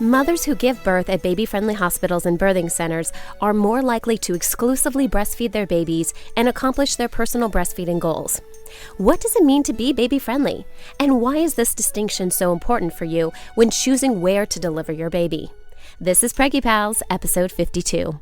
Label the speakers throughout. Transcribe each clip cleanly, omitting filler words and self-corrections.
Speaker 1: Mothers who give birth at baby-friendly hospitals and birthing centers are more likely to exclusively breastfeed their babies and accomplish their personal breastfeeding goals. What does it mean to be baby-friendly? And why is this distinction so important for you when choosing where to deliver your baby? This is Preggie Pals, episode 52.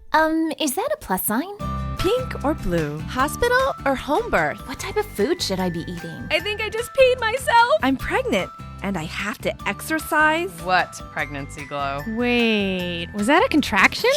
Speaker 2: Is that a plus sign?
Speaker 3: Pink or blue?
Speaker 4: Hospital or home birth?
Speaker 2: What type of food should I be eating?
Speaker 4: I think I just peed myself.
Speaker 3: I'm pregnant, and I have to exercise.
Speaker 5: What pregnancy glow?
Speaker 6: Wait, was that a contraction?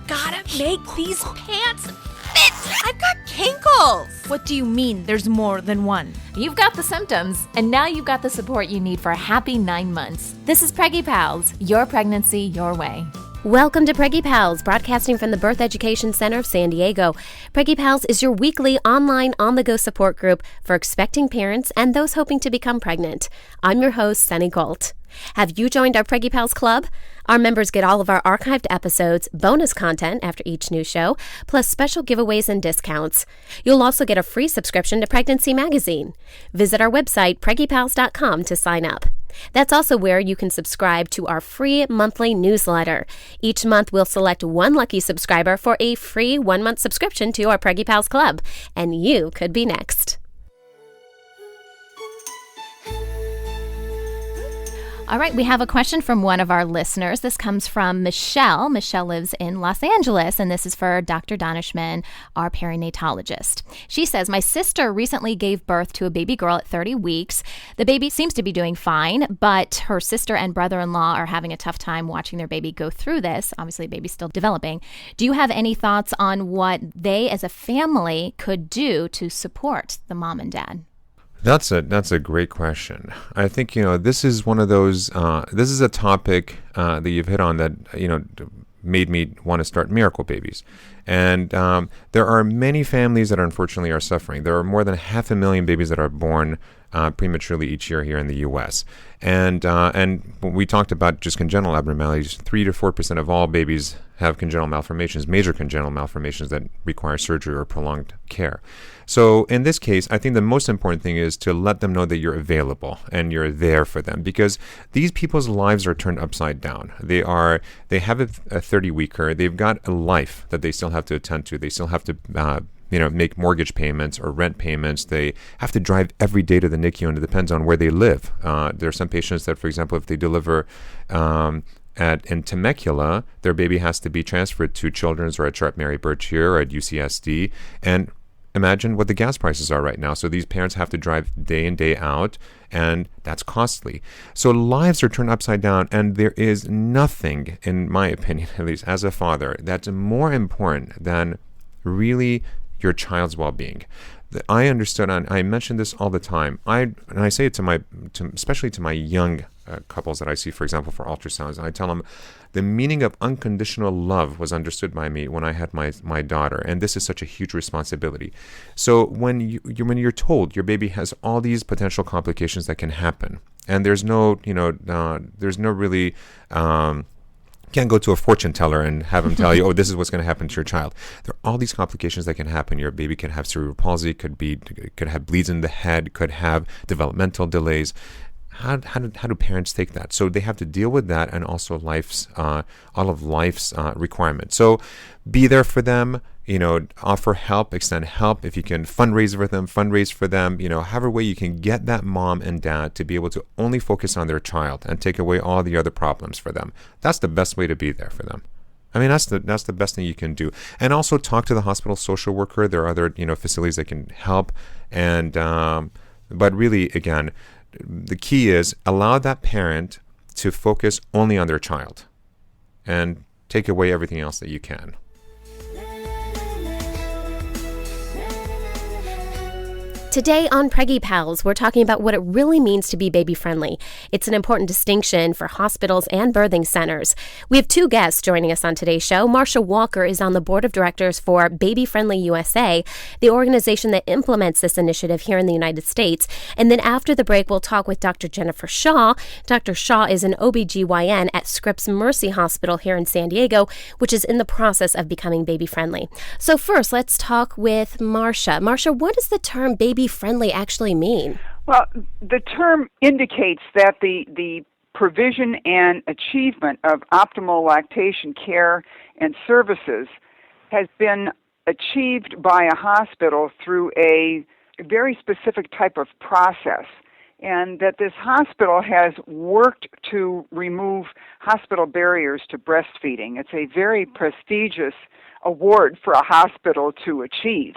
Speaker 4: Gotta make these pants fit. I've got kinkles.
Speaker 6: What do you mean there's more than one?
Speaker 2: You've got the symptoms, and now you've got the support you need for a happy 9 months. This is Preggie Pals, your pregnancy, your way.
Speaker 1: Welcome to Preggie Pals, broadcasting from the Birth Education Center of San Diego. Preggie Pals is your weekly online on-the-go support group for expecting parents and those hoping to become pregnant. I'm your host, Sunny Colt. Have you joined our Preggie Pals Club? Our members get all of our archived episodes, bonus content after each new show, plus special giveaways and discounts. You'll also get a free subscription to Pregnancy Magazine. Visit our website, preggiepals.com, to sign up. That's also where you can subscribe to our free monthly newsletter. Each month, we'll select one lucky subscriber for a free 1-month subscription to our Preggie Pals Club, and you could be next.
Speaker 2: All right, we have a question from one of our listeners. This comes from Michelle. Michelle lives in Los Angeles, and this is for Dr. Donishman, our perinatologist. She says, my sister recently gave birth to a baby girl at 30 weeks. The baby seems to be doing fine, but her sister and brother-in-law are having a tough time watching their baby go through this. Obviously, the baby's still developing. Do you have any thoughts on what they as a family could do to support the mom and dad?
Speaker 7: That's a great question. I think, this is one of those, this is a topic that you've hit on that, made me want to start Miracle Babies. And there are many families that unfortunately are suffering. There are more than 500,000 babies that are born prematurely each year here in the U.S. And when we talked about just congenital abnormalities, 3 to 4% of all babies have congenital malformations, major congenital malformations that require surgery or prolonged care. So in this case, I think the most important thing is to let them know that you're available and you're there for them, because these people's lives are turned upside down. They have a 30-weeker. They've got a life that they still have to attend to. They still have to make mortgage payments or rent payments. They have to drive every day to the NICU, and it depends on where they live. There are some patients that, for example, if they deliver in Temecula, their baby has to be transferred to Children's or at Sharp Mary Birch here or at UCSD. And imagine what the gas prices are right now. So these parents have to drive day in, day out, and that's costly. So lives are turned upside down, and there is nothing, in my opinion, at least as a father, that's more important than really your child's well-being. I understood, and I mention this all the time. I say it especially to my young couples that I see, for example, for ultrasounds. I tell them the meaning of unconditional love was understood by me when I had my daughter, and this is such a huge responsibility. So when you're told your baby has all these potential complications that can happen, and there's no really. Can't go to a fortune teller and have him tell you, oh, this is what's going to happen to your child. There are all these complications that can happen. Your baby can have cerebral palsy, could have bleeds in the head, could have developmental delays. How do parents take that? So they have to deal with that, and also all of life's requirements. So be there for them. Offer help, extend help. If you can fundraise for them. However way you can get that mom and dad to be able to only focus on their child and take away all the other problems for them. That's the best way to be there for them. I mean, that's the best thing you can do. And also talk to the hospital social worker. There are other facilities that can help. And but really, again, the key is allow that parent to focus only on their child and take away everything else that you can.
Speaker 1: Today on Preggie Pals, we're talking about what it really means to be baby-friendly. It's an important distinction for hospitals and birthing centers. We have 2 guests joining us on today's show. Marcia Walker is on the board of directors for Baby Friendly USA, the organization that implements this initiative here in the United States. And then after the break, we'll talk with Dr. Jennifer Shaw. Dr. Shaw is an OBGYN at Scripps Mercy Hospital here in San Diego, which is in the process of becoming baby-friendly. So first, let's talk with Marcia. Marcia, what does the term baby-friendly actually mean?
Speaker 8: Well, the term indicates that the provision and achievement of optimal lactation care and services has been achieved by a hospital through a very specific type of process, and that this hospital has worked to remove hospital barriers to breastfeeding. It's a very prestigious award for a hospital to achieve.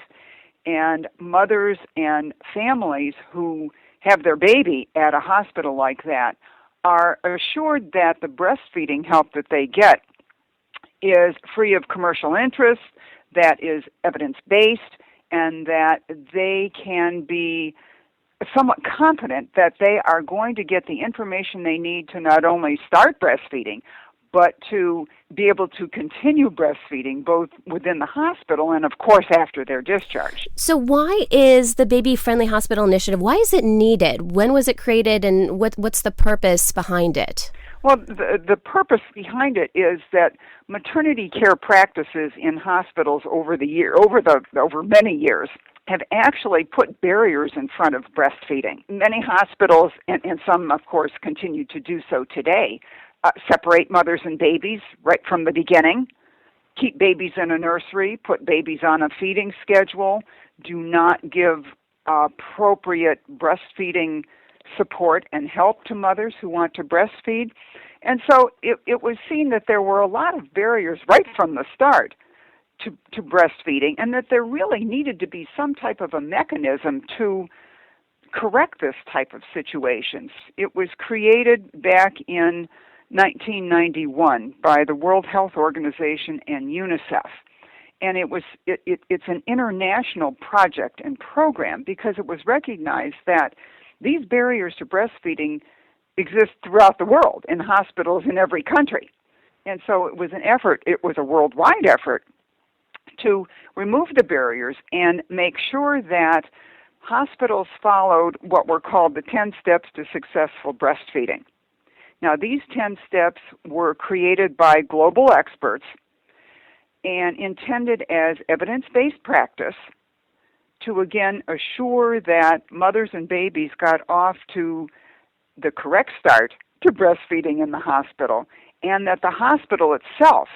Speaker 8: And mothers and families who have their baby at a hospital like that are assured that the breastfeeding help that they get is free of commercial interest, that is evidence-based, and that they can be somewhat confident that they are going to get the information they need to not only start breastfeeding, but to be able to continue breastfeeding both within the hospital and, of course, after their discharge.
Speaker 1: So why is the Baby Friendly Hospital Initiative, why is it needed? When was it created, and what's the purpose behind it?
Speaker 8: Well, the purpose behind it is that maternity care practices in hospitals over many years have actually put barriers in front of breastfeeding. Many hospitals, and some, of course, continue to do so today, separate mothers and babies right from the beginning, keep babies in a nursery, put babies on a feeding schedule, do not give appropriate breastfeeding support and help to mothers who want to breastfeed. And so it was seen that there were a lot of barriers right from the start to breastfeeding, and that there really needed to be some type of a mechanism to correct this type of situations. It was created back in 1991 by the World Health Organization and UNICEF. And it's an international project and program because it was recognized that these barriers to breastfeeding exist throughout the world in hospitals in every country. And so it was a worldwide effort to remove the barriers and make sure that hospitals followed what were called the 10 steps to successful breastfeeding. Now, these 10 steps were created by global experts and intended as evidence-based practice to, again, assure that mothers and babies got off to the correct start to breastfeeding in the hospital, and that the hospital itself,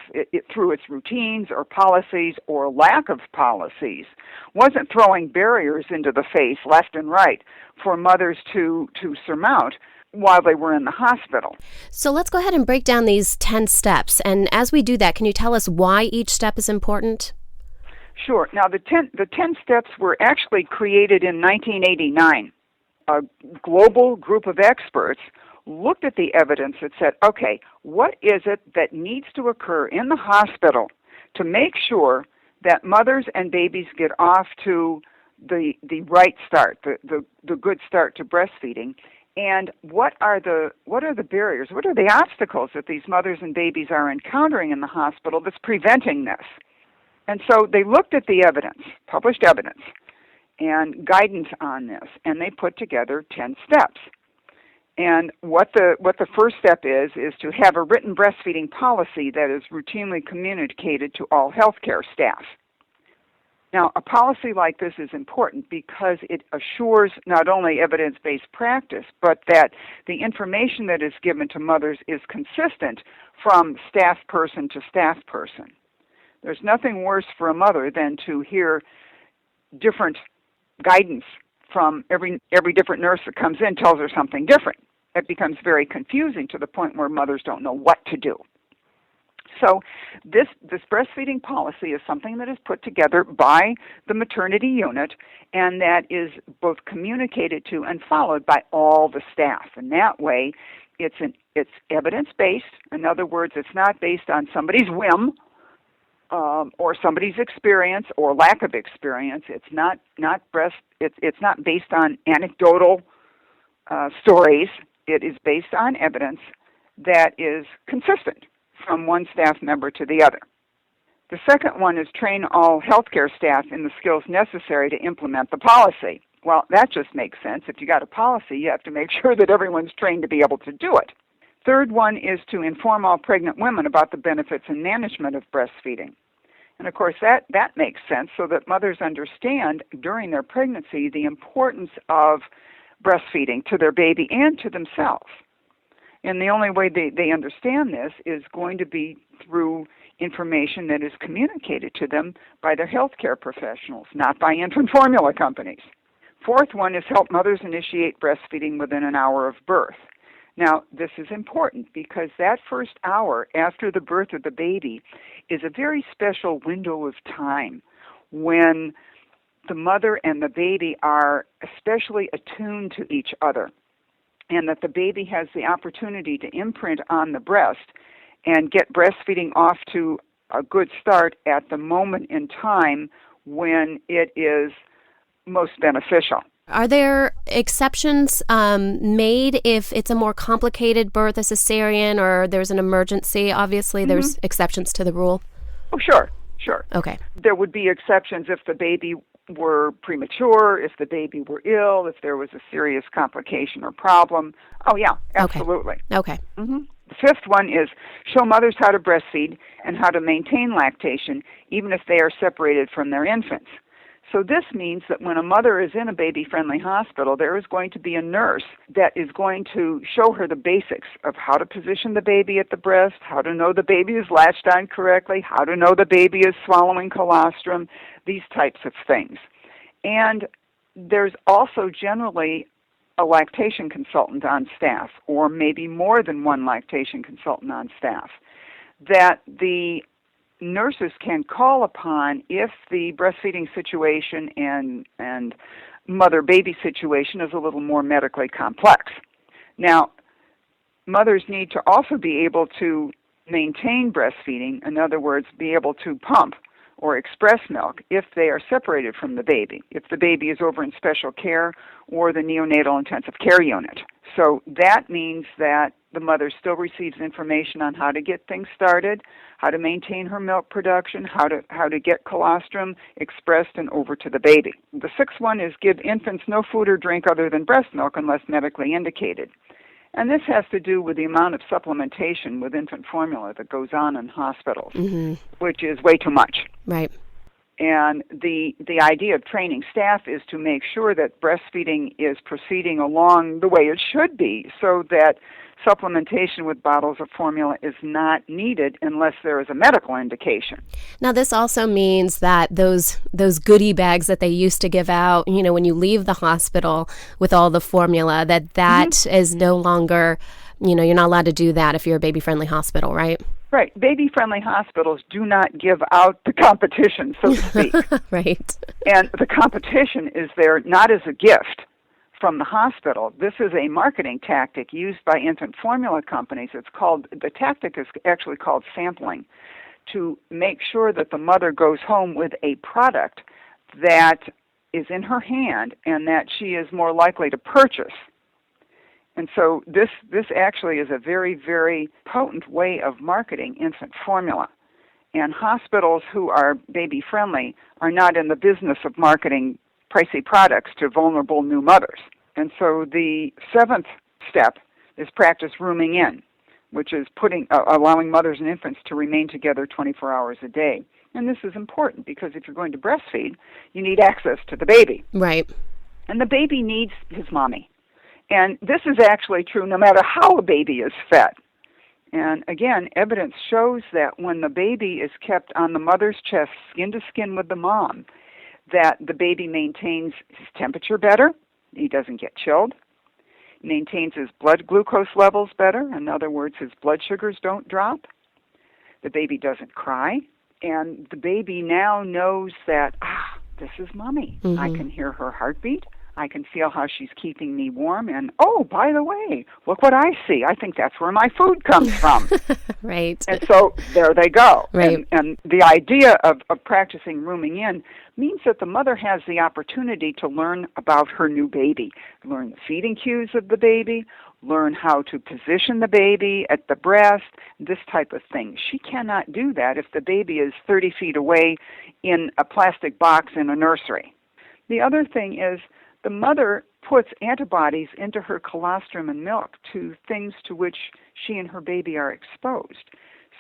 Speaker 8: through its routines or policies or lack of policies, wasn't throwing barriers into the face left and right for mothers to surmount while they were in the hospital.
Speaker 1: So let's go ahead and break down these 10 steps. And as we do that, can you tell us why each step is important?
Speaker 8: Sure. Now, the 10 steps were actually created in 1989. A global group of experts looked at the evidence that said, okay, what is it that needs to occur in the hospital to make sure that mothers and babies get off to the right start, the good start to breastfeeding, and what are the barriers, what are the obstacles that these mothers and babies are encountering in the hospital that's preventing this? And so they looked at the evidence, published evidence, and guidance on this, and they put together 10 steps. And what the first step is to have a written breastfeeding policy that is routinely communicated to all healthcare staff. Now, a policy like this is important because it assures not only evidence-based practice, but that the information that is given to mothers is consistent from staff person to staff person. There's nothing worse for a mother than to hear different guidance from every different nurse that comes in tells her something different. It becomes very confusing to the point where mothers don't know what to do. So this breastfeeding policy is something that is put together by the maternity unit, and that is both communicated to and followed by all the staff. And that way, it's evidence-based. In other words, it's not based on somebody's whim or somebody's experience or lack of experience. It's not based on anecdotal stories. It is based on evidence that is consistent from one staff member to the other. The second one is train all healthcare staff in the skills necessary to implement the policy. Well, that just makes sense. If you got a policy, you have to make sure that everyone's trained to be able to do it. Third one is to inform all pregnant women about the benefits and management of breastfeeding. And of course, that makes sense so that mothers understand during their pregnancy the importance of breastfeeding to their baby and to themselves. And the only way they understand this is going to be through information that is communicated to them by their healthcare professionals, not by infant formula companies. Fourth one is help mothers initiate breastfeeding within an hour of birth. Now, this is important because that first hour after the birth of the baby is a very special window of time when the mother and the baby are especially attuned to each other, and that the baby has the opportunity to imprint on the breast and get breastfeeding off to a good start at the moment in time when it is most beneficial.
Speaker 1: Are there exceptions made if it's a more complicated birth, a cesarean, or there's an emergency? Obviously, there's exceptions to the rule.
Speaker 8: Oh, sure.
Speaker 1: Okay.
Speaker 8: There would be exceptions if the baby were premature, if the baby were ill, if there was a serious complication or problem. Oh, yeah, absolutely.
Speaker 1: Okay.
Speaker 8: The fifth one is show mothers how to breastfeed and how to maintain lactation, even if they are separated from their infants. So this means that when a mother is in a baby-friendly hospital, there is going to be a nurse that is going to show her the basics of how to position the baby at the breast, how to know the baby is latched on correctly, how to know the baby is swallowing colostrum, these types of things. And there's also generally a lactation consultant on staff, or maybe more than one lactation consultant on staff, that the nurses can call upon if the breastfeeding situation and mother-baby situation is a little more medically complex. Now, mothers need to also be able to maintain breastfeeding, in other words, be able to pump or express milk if they are separated from the baby, if the baby is over in special care or the neonatal intensive care unit. So that means that the mother still receives information on how to get things started, how to maintain her milk production, how to get colostrum expressed and over to the baby. The sixth one is give infants no food or drink other than breast milk unless medically indicated. And this has to do with the amount of supplementation with infant formula that goes on in hospitals, which is way too much.
Speaker 1: Right.
Speaker 8: And the idea of training staff is to make sure that breastfeeding is proceeding along the way it should be, so that supplementation with bottles of formula is not needed unless there is a medical indication.
Speaker 1: Now, this also means that those goodie bags that they used to give out, when you leave the hospital with all the formula, that is no longer, you're not allowed to do that if you're a baby-friendly hospital, right?
Speaker 8: Right. Baby-friendly hospitals do not give out the competition, so to speak.
Speaker 1: Right.
Speaker 8: And the competition is there not as a gift from the hospital. This is a marketing tactic used by infant formula companies. The tactic is actually called sampling, to make sure that the mother goes home with a product that is in her hand and that she is more likely to purchase. And so this actually is a very, very potent way of marketing infant formula. And hospitals who are baby-friendly are not in the business of marketing pricey products to vulnerable new mothers. And so the seventh step is practice rooming in, which is allowing mothers and infants to remain together 24 hours a day. And this is important because if you're going to breastfeed, you need access to the baby.
Speaker 1: Right.
Speaker 8: And the baby needs his mommy. And this is actually true no matter how a baby is fed. And again, evidence shows that when the baby is kept on the mother's chest, skin to skin with the mom, that the baby maintains his temperature better, he doesn't get chilled, maintains his blood glucose levels better, in other words, his blood sugars don't drop, the baby doesn't cry, and the baby now knows that, this is mommy. I can hear her heartbeat. I can feel how she's keeping me warm. And, oh, by the way, look what I see. I think that's where my food comes from.
Speaker 1: Right.
Speaker 8: And so there they go.
Speaker 1: Right.
Speaker 8: And the idea of practicing rooming in means that the mother has the opportunity to learn about her new baby, learn the feeding cues of the baby, learn how to position the baby at the breast, this type of thing. She cannot do that if the baby is 30 feet away in a plastic box in a nursery. The other thing is, the mother puts antibodies into her colostrum and milk to things to which she and her baby are exposed.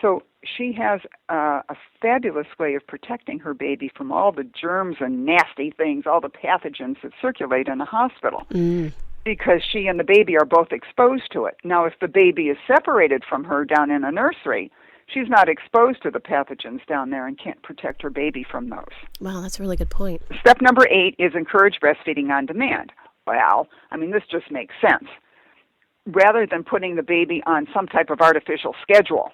Speaker 8: So she has a fabulous way of protecting her baby from all the germs and nasty things, all the pathogens that circulate in a hospital. because she and the baby are both exposed to it. Now, if the baby is separated from her down in a nursery, she's not exposed to the pathogens down there and can't protect her baby from those.
Speaker 1: Wow, that's a really good point.
Speaker 8: Step number 8 is encourage breastfeeding on demand. Well, this just makes sense. Rather than putting the baby on some type of artificial schedule,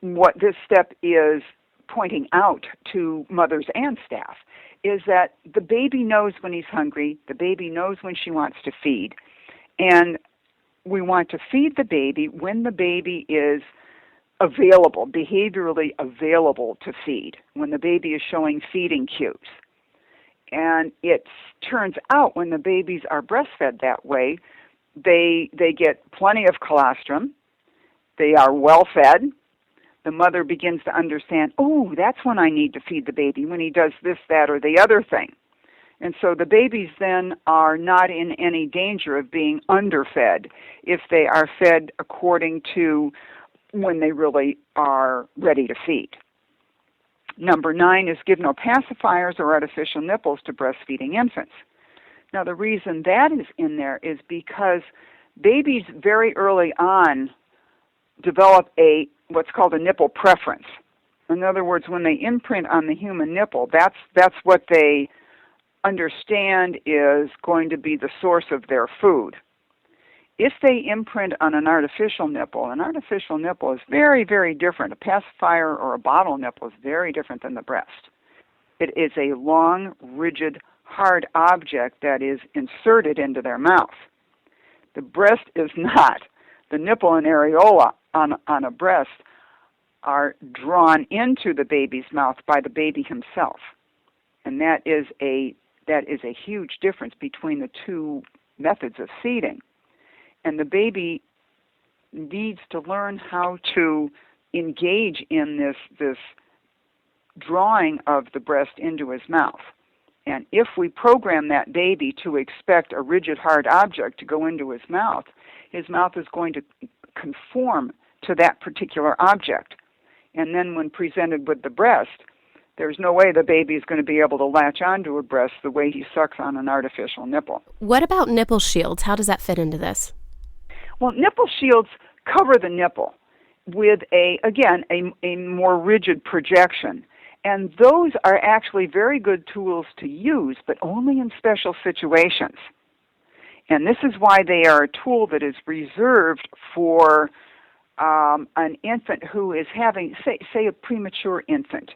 Speaker 8: what this step is pointing out to mothers and staff is that the baby knows when he's hungry, the baby knows when she wants to feed, and we want to feed the baby when the baby is available, behaviorally available to feed, when the baby is showing feeding cues. And it turns out when the babies are breastfed that way, they get plenty of colostrum, they are well fed, the mother begins to understand, oh, that's when I need to feed the baby, when he does this, that, or the other thing. And so the babies then are not in any danger of being underfed if they are fed according to when they really are ready to feed. Number 9 is give no pacifiers or artificial nipples to breastfeeding infants. Now, the reason that is in there is because babies very early on develop what's called a nipple preference. In other words, when they imprint on the human nipple, that's what they understand is going to be the source of their food. If they imprint on an artificial nipple is very, very different. A pacifier or a bottle nipple is very different than the breast. It is a long, rigid, hard object that is inserted into their mouth. The breast is not. The nipple and areola on a breast are drawn into the baby's mouth by the baby himself. And that is a huge difference between the two methods of feeding. And the baby needs to learn how to engage in this drawing of the breast into his mouth. And if we program that baby to expect a rigid, hard object to go into his mouth is going to conform to that particular object. And then when presented with the breast, there's no way the baby is going to be able to latch onto a breast the way he sucks on an artificial nipple.
Speaker 1: What about nipple shields? How does that fit into this?
Speaker 8: Well, nipple shields cover the nipple with a more rigid projection. And those are actually very good tools to use, but only in special situations. And this is why they are a tool that is reserved for an infant who is having, say a premature infant,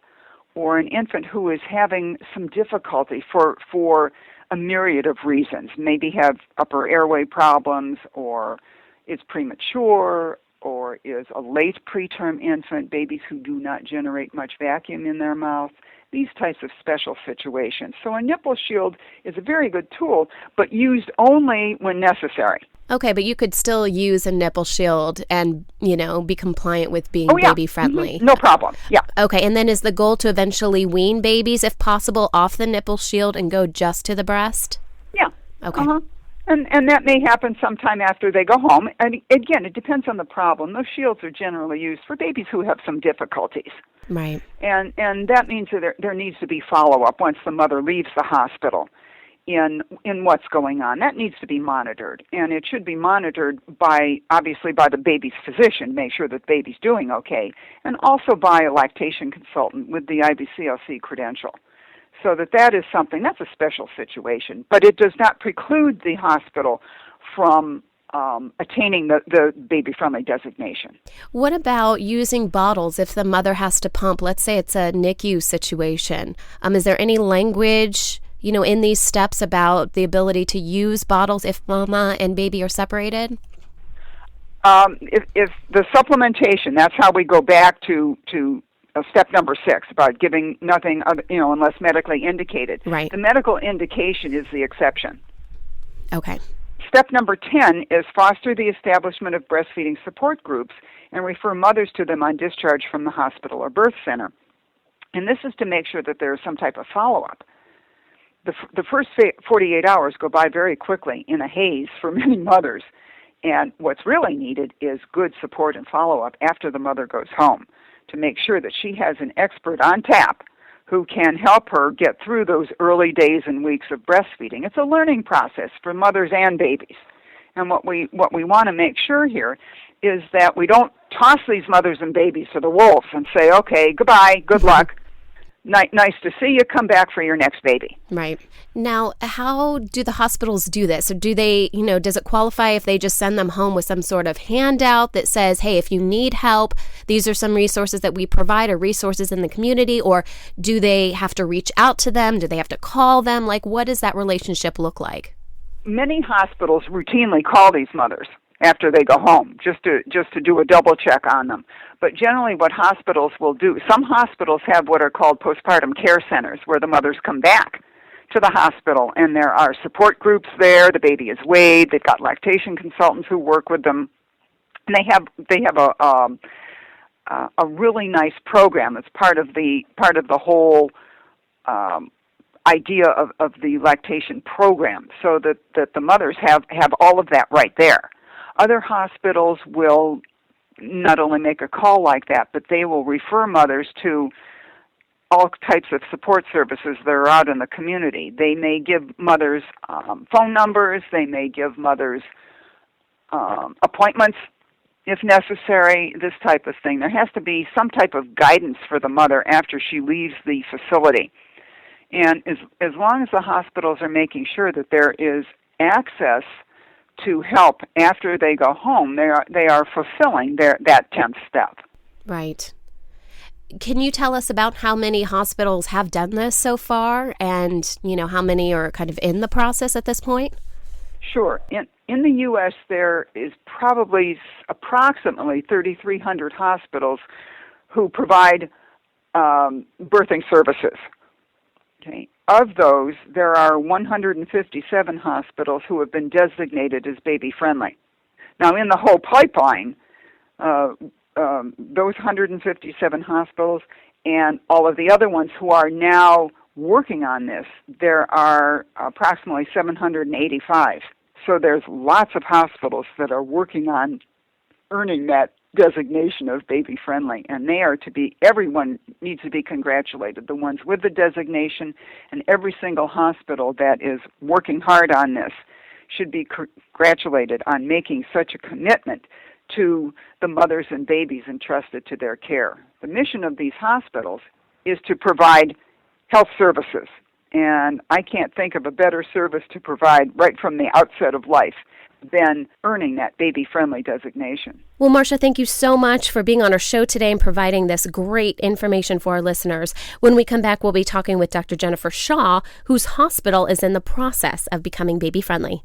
Speaker 8: or an infant who is having some difficulty for a myriad of reasons, maybe have upper airway problems, or is premature, or is a late preterm infant, babies who do not generate much vacuum in their mouth, these types of special situations. So a nipple shield is a very good tool, but used only when necessary.
Speaker 1: Okay, but you could still use a nipple shield and, be compliant with being baby-friendly.
Speaker 8: Mm-hmm. No problem, yeah.
Speaker 1: Okay, and then is the goal to eventually wean babies, if possible, off the nipple shield and go just to the breast?
Speaker 8: Yeah.
Speaker 1: Okay.
Speaker 8: Uh-huh. And that may happen sometime after they go home. And again, it depends on the problem. Those shields are generally used for babies who have some difficulties.
Speaker 1: Right.
Speaker 8: And that means that there needs to be follow-up once the mother leaves the hospital in what's going on. That needs to be monitored. And it should be monitored obviously by the baby's physician, make sure that the baby's doing okay, and also by a lactation consultant with the IBCLC credential. So that is something, that's a special situation, but it does not preclude the hospital from attaining the baby-friendly designation.
Speaker 1: What about using bottles if the mother has to pump? Let's say it's a NICU situation. Is there any language, in these steps about the ability to use bottles if mama and baby are separated?
Speaker 8: If the supplementation, that's how we go back to step number 6 about giving nothing, unless medically indicated.
Speaker 1: Right.
Speaker 8: The medical indication is the exception.
Speaker 1: Okay.
Speaker 8: Step number 10 is foster the establishment of breastfeeding support groups and refer mothers to them on discharge from the hospital or birth center. And this is to make sure that there is some type of follow-up. The first 48 hours go by very quickly in a haze for many mothers. And what's really needed is good support and follow-up after the mother goes home, to make sure that she has an expert on tap who can help her get through those early days and weeks of breastfeeding. It's a learning process for mothers and babies. And what we want to make sure here is that we don't toss these mothers and babies to the wolves and say, okay, goodbye, good luck. Nice to see you. Come back for your next baby.
Speaker 1: Right. Now, how do the hospitals do this? Or do they, does it qualify if they just send them home with some sort of handout that says, hey, if you need help, these are some resources that we provide, or resources in the community? Or do they have to reach out to them? Do they have to call them? Like, what does that relationship look like?
Speaker 8: Many hospitals routinely call these mothers after they go home, just to do a double check on them. But generally what hospitals will do, some hospitals have what are called postpartum care centers, where the mothers come back to the hospital, and there are support groups there. The baby is weighed. They've got lactation consultants who work with them, and they have a really nice program. It's part of the whole idea of the lactation program, so that the mothers have all of that right there. Other hospitals will not only make a call like that, but they will refer mothers to all types of support services that are out in the community. They may give mothers phone numbers. They may give mothers appointments if necessary, this type of thing. There has to be some type of guidance for the mother after she leaves the facility. And as long as the hospitals are making sure that there is access to help after they go home, they are fulfilling that 10th step.
Speaker 1: Right. Can you tell us about how many hospitals have done this so far, and how many are kind of in the process at this point?
Speaker 8: Sure. In the U.S., there is probably approximately 3,300 hospitals who provide birthing services. Okay. Of those, there are 157 hospitals who have been designated as baby-friendly. Now, in the whole pipeline, those 157 hospitals and all of the other ones who are now working on this, there are approximately 785. So there's lots of hospitals that are working on earning that designation of baby-friendly, and everyone needs to be congratulated. The ones with the designation and every single hospital that is working hard on this should be congratulated on making such a commitment to the mothers and babies entrusted to their care. The mission of these hospitals is to provide health services, and I can't think of a better service to provide right from the outset of life than earning that baby-friendly designation.
Speaker 1: Well, Marcia, thank you so much for being on our show today and providing this great information for our listeners. When we come back, we'll be talking with Dr. Jennifer Shaw, whose hospital is in the process of becoming baby-friendly.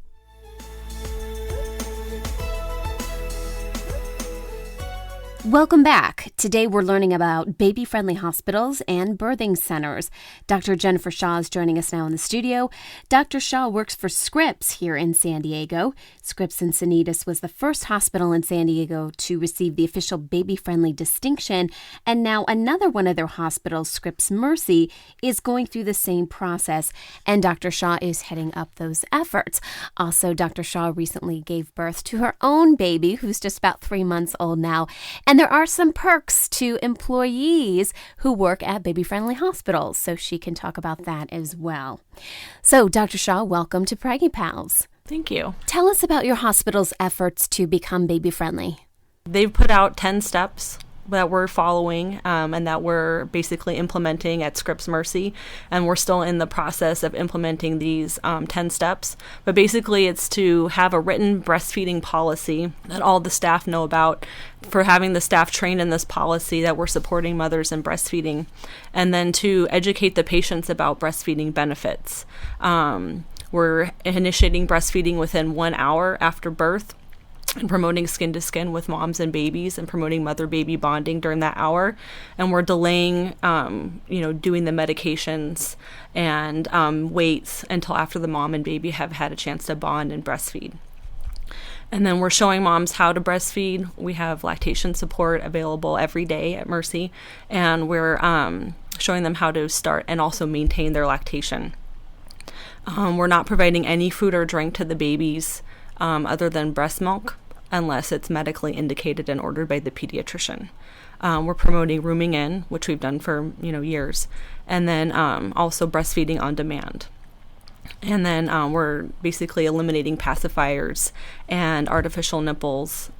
Speaker 1: Welcome back. Today we're learning about baby-friendly hospitals and birthing centers. Dr. Jennifer Shaw is joining us now in the studio. Dr. Shaw works for Scripps here in San Diego. Scripps Encinitas was the first hospital in San Diego to receive the official baby-friendly distinction, and now another one of their hospitals, Scripps Mercy, is going through the same process, and Dr. Shaw is heading up those efforts. Also, Dr. Shaw recently gave birth to her own baby, who's just about 3 months old now, and there are some perks to employees who work at baby-friendly hospitals, so she can talk about that as well. So, Dr. Shaw, welcome to Preggie Pals.
Speaker 9: Thank you.
Speaker 1: Tell us about your hospital's efforts to become baby-friendly.
Speaker 9: They've put out 10 steps that we're following and that we're basically implementing at Scripps Mercy, and we're still in the process of implementing these 10 steps. But basically it's to have a written breastfeeding policy that all the staff know about, for having the staff trained in this policy that we're supporting mothers in breastfeeding, and then to educate the patients about breastfeeding benefits. We're initiating breastfeeding within 1 hour after birth, and promoting skin-to-skin with moms and babies, and promoting mother-baby bonding during that hour. And we're delaying, doing the medications and waits until after the mom and baby have had a chance to bond and breastfeed. And then we're showing moms how to breastfeed. We have lactation support available every day at Mercy, and we're showing them how to start and also maintain their lactation. We're not providing any food or drink to the babies other than breast milk. unless it's medically indicated and ordered by the pediatrician. We're promoting rooming in, which we've done for years, and then also breastfeeding on demand. And then we're basically eliminating pacifiers and artificial nipples,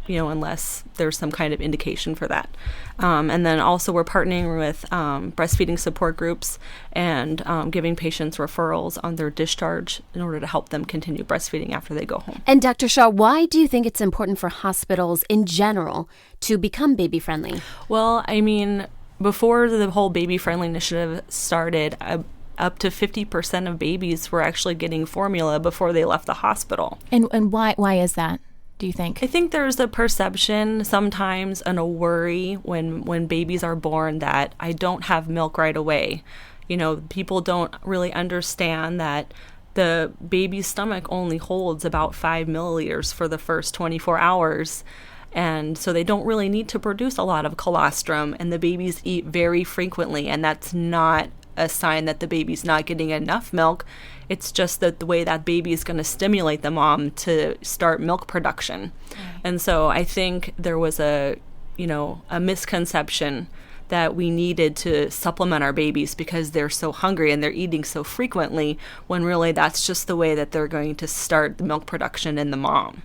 Speaker 9: unless there's some kind of indication for that. And then also we're partnering with breastfeeding support groups and giving patients referrals on their discharge in order to help them continue breastfeeding after they go home.
Speaker 1: And Dr. Shaw, why do you think it's important for hospitals in general to become baby-friendly?
Speaker 9: Well, I mean, before the whole baby-friendly initiative started, up to 50% of babies were actually getting formula before they left the hospital.
Speaker 2: And why is that, do you think?
Speaker 9: I think there's a perception sometimes and a worry when babies are born that I don't have milk right away. People don't really understand that the baby's stomach only holds about 5 milliliters for the first 24 hours. And so they don't really need to produce a lot of colostrum, and the babies eat very frequently, and that's not a sign that the baby's not getting enough milk. It's just that the way that baby is going to stimulate the mom to start milk production. And so I think there was a misconception that we needed to supplement our babies because they're so hungry and they're eating so frequently, when really that's just the way that they're going to start the milk production in the mom.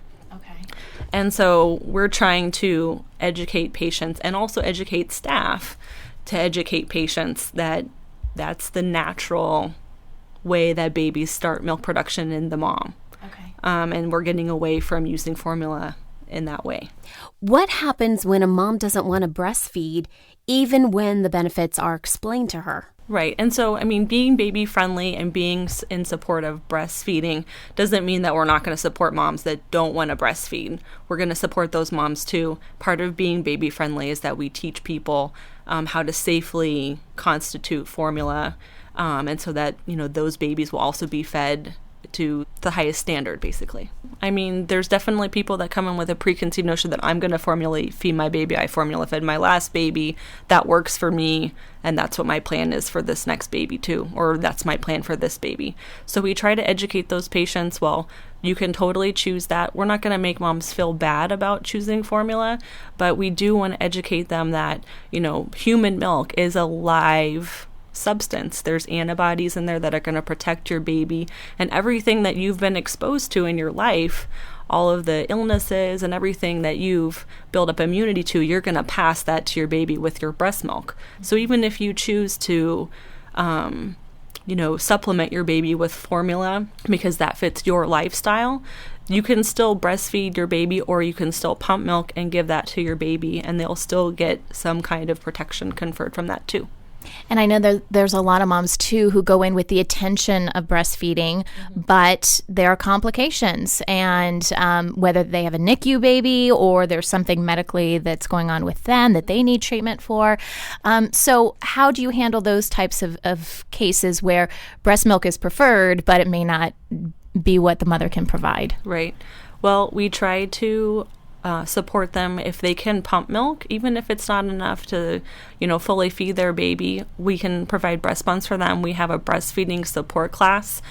Speaker 9: And so we're trying to educate patients and also educate staff to educate patients that that's the natural way that babies start milk production in the mom. And we're getting away from using formula in that way.
Speaker 1: What happens when a mom doesn't want to breastfeed, even when the benefits are explained to her?
Speaker 9: Right. And so, being baby friendly and being in support of breastfeeding doesn't mean that we're not going to support moms that don't want to breastfeed. We're going to support those moms too. Part of being baby friendly is that we teach people how to safely constitute formula, and so that, those babies will also be fed to the highest standard, basically. There's definitely people that come in with a preconceived notion that I'm going to formula feed my baby. I formula fed my last baby. That works for me, and that's what my plan is for this next baby too, or that's my plan for this baby. So we try to educate those patients. Well, you can totally choose that. We're not going to make moms feel bad about choosing formula, but we do want to educate them that, human milk is a live substance. There's antibodies in there that are going to protect your baby, and everything that you've been exposed to in your life, all of the illnesses and everything that you've built up immunity to, you're going to pass that to your baby with your breast milk. So even if you choose to supplement your baby with formula because that fits your lifestyle, you can still breastfeed your baby, or you can still pump milk and give that to your baby, and they'll still get some kind of protection conferred from that too.
Speaker 2: And I know there's a lot of moms, too, who go in with the intention of breastfeeding, but there are complications. And whether they have a NICU baby or there's something medically that's going on with them that they need treatment for. So how do you handle those types of cases where breast milk is preferred, but it may not be what the mother can provide?
Speaker 9: Right. Well, we try to support them if they can pump milk, even if it's not enough to, fully feed their baby. We can provide breast pumps for them. We have a breastfeeding support class,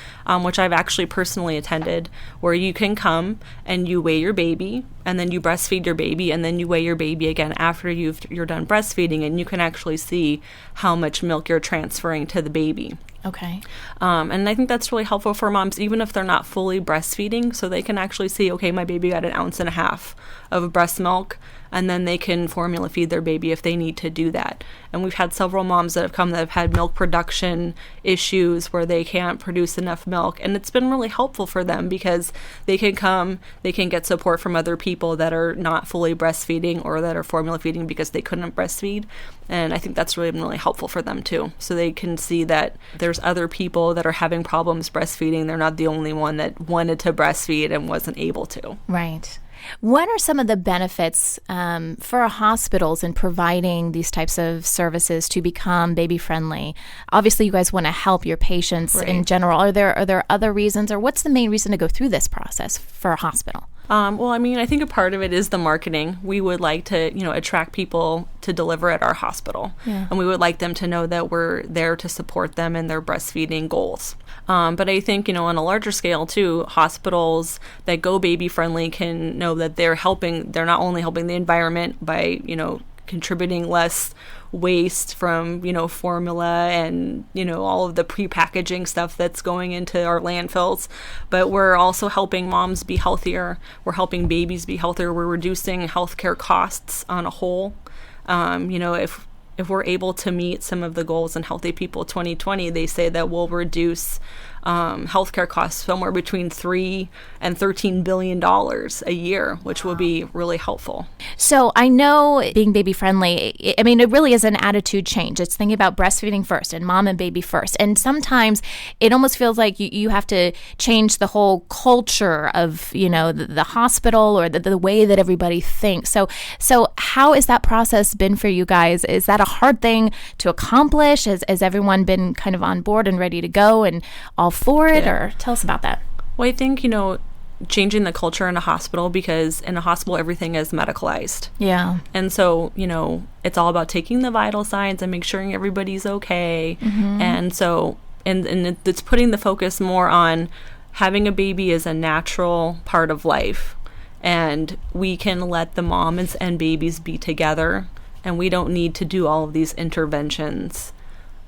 Speaker 9: which I've actually personally attended, where you can come and you weigh your baby, and then you breastfeed your baby, and then you weigh your baby again after you're done breastfeeding, and you can actually see how much milk you're transferring to the baby.
Speaker 2: Okay.
Speaker 9: And I think that's really helpful for moms, even if they're not fully breastfeeding, so they can actually see, okay, my baby got 1.5 ounces of breast milk, and then they can formula feed their baby if they need to do that. And we've had several moms that have come that have had milk production issues where they can't produce enough milk, and it's been really helpful for them because they can come, they can get support from other people that are not fully breastfeeding or that are formula feeding because they couldn't breastfeed. And I think that's really been really helpful for them too. So they can see that there's other people that are having problems breastfeeding. They're not the only one that wanted to breastfeed and wasn't able to.
Speaker 2: Right. What are some of the benefits for hospitals in providing these types of services to become baby friendly? Obviously, you guys want to help your patients in general. Are there other reasons, or what's the main reason to go through this process for a hospital?
Speaker 9: Well, I mean, I think a part of it is the marketing. We would like to, attract people to deliver at our hospital.
Speaker 2: Yeah.
Speaker 9: And we would like them to know that we're there to support them in their breastfeeding goals. But I think, on a larger scale, too, hospitals that go baby-friendly can know that they're not only helping the environment by, contributing less waste from, formula and, all of the pre-packaging stuff that's going into our landfills. But we're also helping moms be healthier. We're helping babies be healthier. We're reducing healthcare costs on a whole. If we're able to meet some of the goals in Healthy People 2020, they say that we'll reduce healthcare costs somewhere between $3 and $13 billion a year, which will be really helpful.
Speaker 2: So I know being baby friendly, it really is an attitude change. It's thinking about breastfeeding first and mom and baby first. And sometimes it almost feels like you have to change the whole culture of, the hospital or the way that everybody thinks. So how has that process been for you guys? Is that a hard thing to accomplish? Has everyone been kind of on board and ready to go and all for it? Or tell us about that.
Speaker 9: Well, I think, changing the culture in a hospital, because in a hospital, everything is medicalized.
Speaker 2: Yeah.
Speaker 9: And so, it's all about taking the vital signs and make sure everybody's okay.
Speaker 2: Mm-hmm.
Speaker 9: And so, and it's putting the focus more on having a baby is a natural part of life. And we can let the moms and babies be together. And we don't need to do all of these interventions,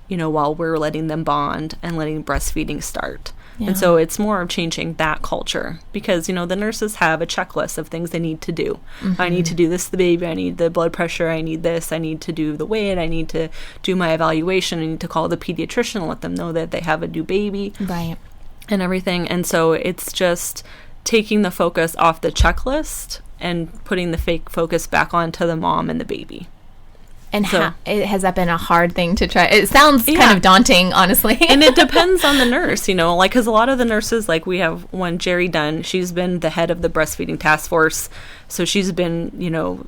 Speaker 9: while we're letting them bond and letting breastfeeding start. Yeah. And so it's more of changing that culture, because, the nurses have a checklist of things they need to do. Mm-hmm. I need to do this to the baby. I need the blood pressure. I need this. I need to do the weight. I need to do my evaluation. I need to call the pediatrician and let them know that they have a new baby.
Speaker 2: Right.
Speaker 9: And everything. And so it's just taking the focus off the checklist and putting the fake focus back onto the mom and the baby.
Speaker 2: And has that been a hard thing to try? It sounds kind of daunting, honestly.
Speaker 9: And it depends on the nurse, because a lot of the nurses, like we have one, Jerry Dunn, she's been the head of the breastfeeding task force. So she's been,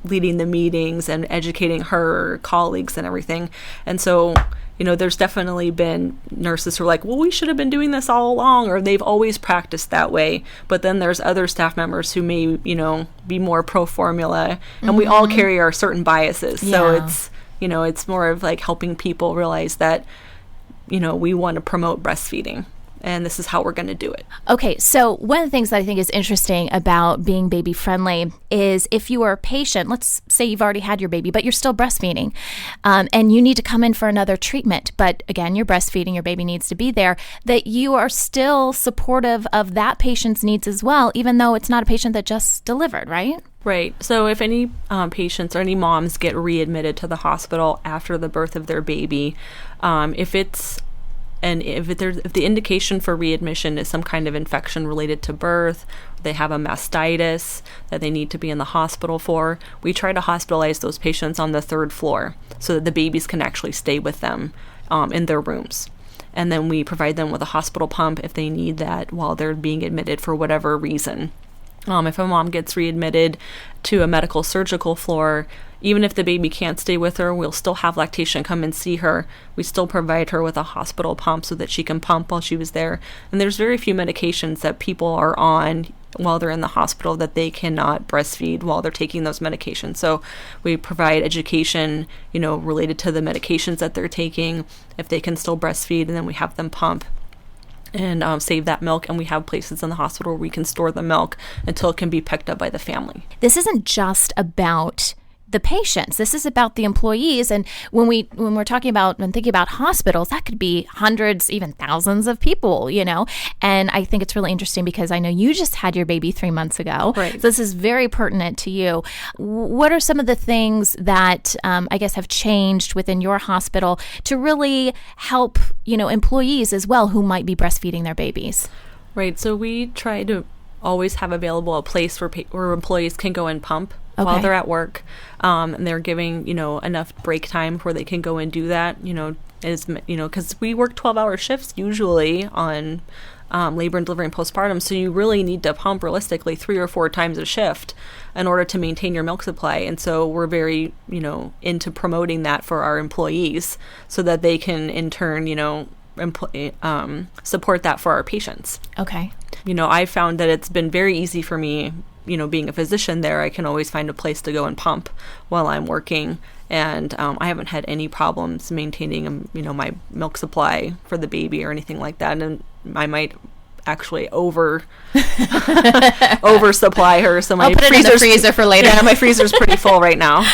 Speaker 9: leading the meetings and educating her colleagues and everything. And so, there's definitely been nurses who are like, well, we should have been doing this all along, or they've always practiced that way. But then there's other staff members who may, be more pro formula, and we all carry our certain biases. Yeah. So it's, it's more of like helping people realize that, we want to promote breastfeeding. And this is how we're going to do it.
Speaker 2: Okay, so one of the things that I think is interesting about being baby friendly is if you are a patient, let's say you've already had your baby, but you're still breastfeeding, and you need to come in for another treatment, but again, you're breastfeeding, your baby needs to be there, that you are still supportive of that patient's needs as well, even though it's not a patient that just delivered, right?
Speaker 9: Right. So if any patients or any moms get readmitted to the hospital after the birth of their baby, if the indication for readmission is some kind of infection related to birth, they have a mastitis that they need to be in the hospital for, we try to hospitalize those patients on the 3rd floor so that the babies can actually stay with them in their rooms. And then we provide them with a hospital pump if they need that while they're being admitted for whatever reason. If a mom gets readmitted to a medical surgical floor, even if the baby can't stay with her, we'll still have lactation come and see her. We still provide her with a hospital pump so that she can pump while she was there. And there's very few medications that people are on while they're in the hospital that they cannot breastfeed while they're taking those medications. So we provide education, related to the medications that they're taking, if they can still breastfeed, and then we have them pump and save that milk. And we have places in the hospital where we can store the milk until it can be picked up by the family.
Speaker 2: This isn't just about the patients. This is about the employees. And when we're talking about, when thinking about hospitals, that could be hundreds, even thousands of people, And I think it's really interesting because I know you just had your baby 3 months ago.
Speaker 9: Right.
Speaker 2: So this is very pertinent to you. What are some of the things that I guess have changed within your hospital to really help, employees as well who might be breastfeeding their babies?
Speaker 9: Right. So we try to always have available a place where employees can go and pump while they're at work, and they're giving enough break time where they can go and do that. Because we work 12-hour shifts usually on labor and delivery and postpartum, so you really need to pump realistically 3 or 4 times a shift in order to maintain your milk supply. And so we're very into promoting that for our employees so that they can in turn support that for our patients.
Speaker 2: Okay.
Speaker 9: I found that it's been very easy for me, being a physician there. I can always find a place to go and pump while I'm working. And I haven't had any problems maintaining, my milk supply for the baby or anything like that. And I might actually oversupply her. So
Speaker 2: I'll put it in the freezer for later.
Speaker 9: Yeah, my freezer's pretty full right now.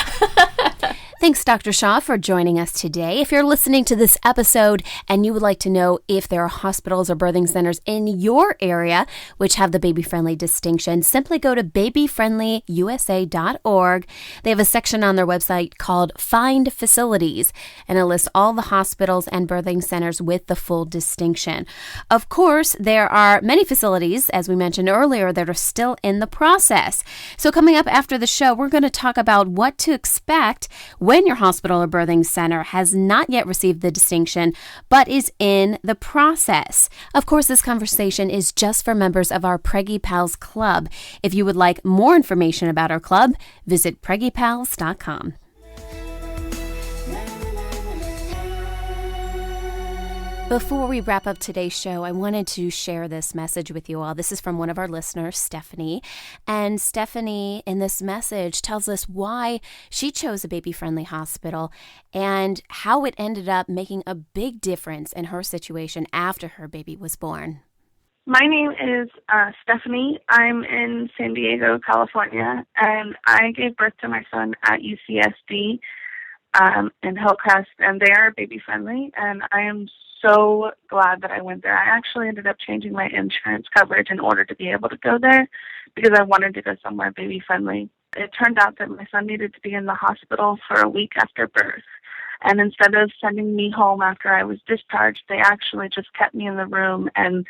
Speaker 1: Thanks, Dr. Shaw, for joining us today. If you're listening to this episode and you would like to know if there are hospitals or birthing centers in your area which have the baby-friendly distinction, simply go to babyfriendlyusa.org. They have a section on their website called Find Facilities, and it lists all the hospitals and birthing centers with the full distinction. Of course, there are many facilities, as we mentioned earlier, that are still in the process. So coming up after the show, we're going to talk about what to expect when your hospital or birthing center has not yet received the distinction, but is in the process. Of course, this conversation is just for members of our Preggie Pals Club. If you would like more information about our club, visit PreggiePals.com. Before we wrap up today's show, I wanted to share this message with you all. This is from one of our listeners, Stephanie. And Stephanie, in this message, tells us why she chose a baby-friendly hospital and how it ended up making a big difference in her situation after her baby was born.
Speaker 10: My name is Stephanie. I'm in San Diego, California, and I gave birth to my son at UCSD in Hillcrest, and they are baby-friendly, and I am so glad that I went there. I actually ended up changing my insurance coverage in order to be able to go there because I wanted to go somewhere baby-friendly. It turned out that my son needed to be in the hospital for a week after birth. And instead of sending me home after I was discharged, they actually just kept me in the room and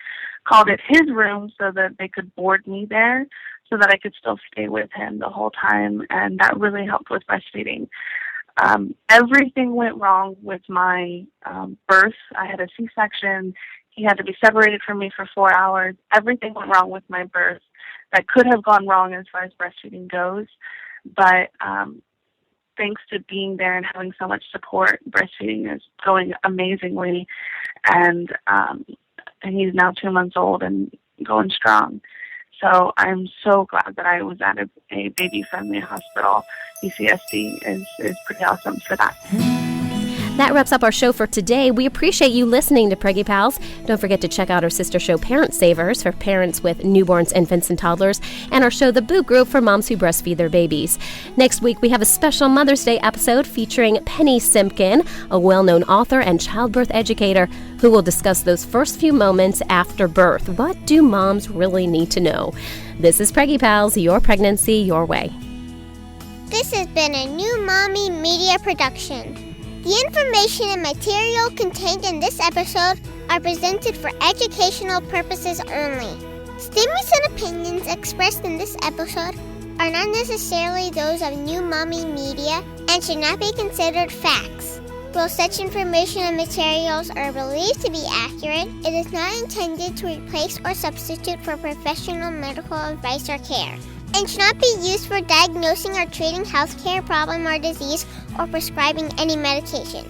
Speaker 10: called it his room so that they could board me there so that I could still stay with him the whole time. And that really helped with breastfeeding. Everything went wrong with my birth. I had a C-section. He had to be separated from me for 4 hours. Everything went wrong with my birth that could have gone wrong as far as breastfeeding goes. But thanks to being there and having so much support, breastfeeding is going amazingly. And he's now 2 months old and going strong. So I'm so glad that I was at a baby-friendly hospital. UCSD is pretty awesome for that.
Speaker 1: That wraps up our show for today. We appreciate you listening to Preggie Pals. Don't forget to check out our sister show, Parent Savers, for parents with newborns, infants, and toddlers, and our show, The Boob Group, for moms who breastfeed their babies. Next week, we have a special Mother's Day episode featuring Penny Simpkin, a well-known author and childbirth educator, who will discuss those first few moments after birth. What do moms really need to know? This is Preggie Pals, your pregnancy, your way.
Speaker 11: This has been a New Mommy Media production. The information and material contained in this episode are presented for educational purposes only. Statements and opinions expressed in this episode are not necessarily those of New Mommy Media and should not be considered facts. Though such information and materials are believed to be accurate, it is not intended to replace or substitute for professional medical advice or care, and should not be used for diagnosing or treating healthcare problem or disease or prescribing any medication.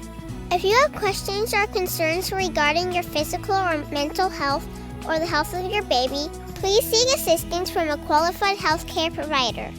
Speaker 11: If you have questions or concerns regarding your physical or mental health or the health of your baby, please seek assistance from a qualified healthcare provider.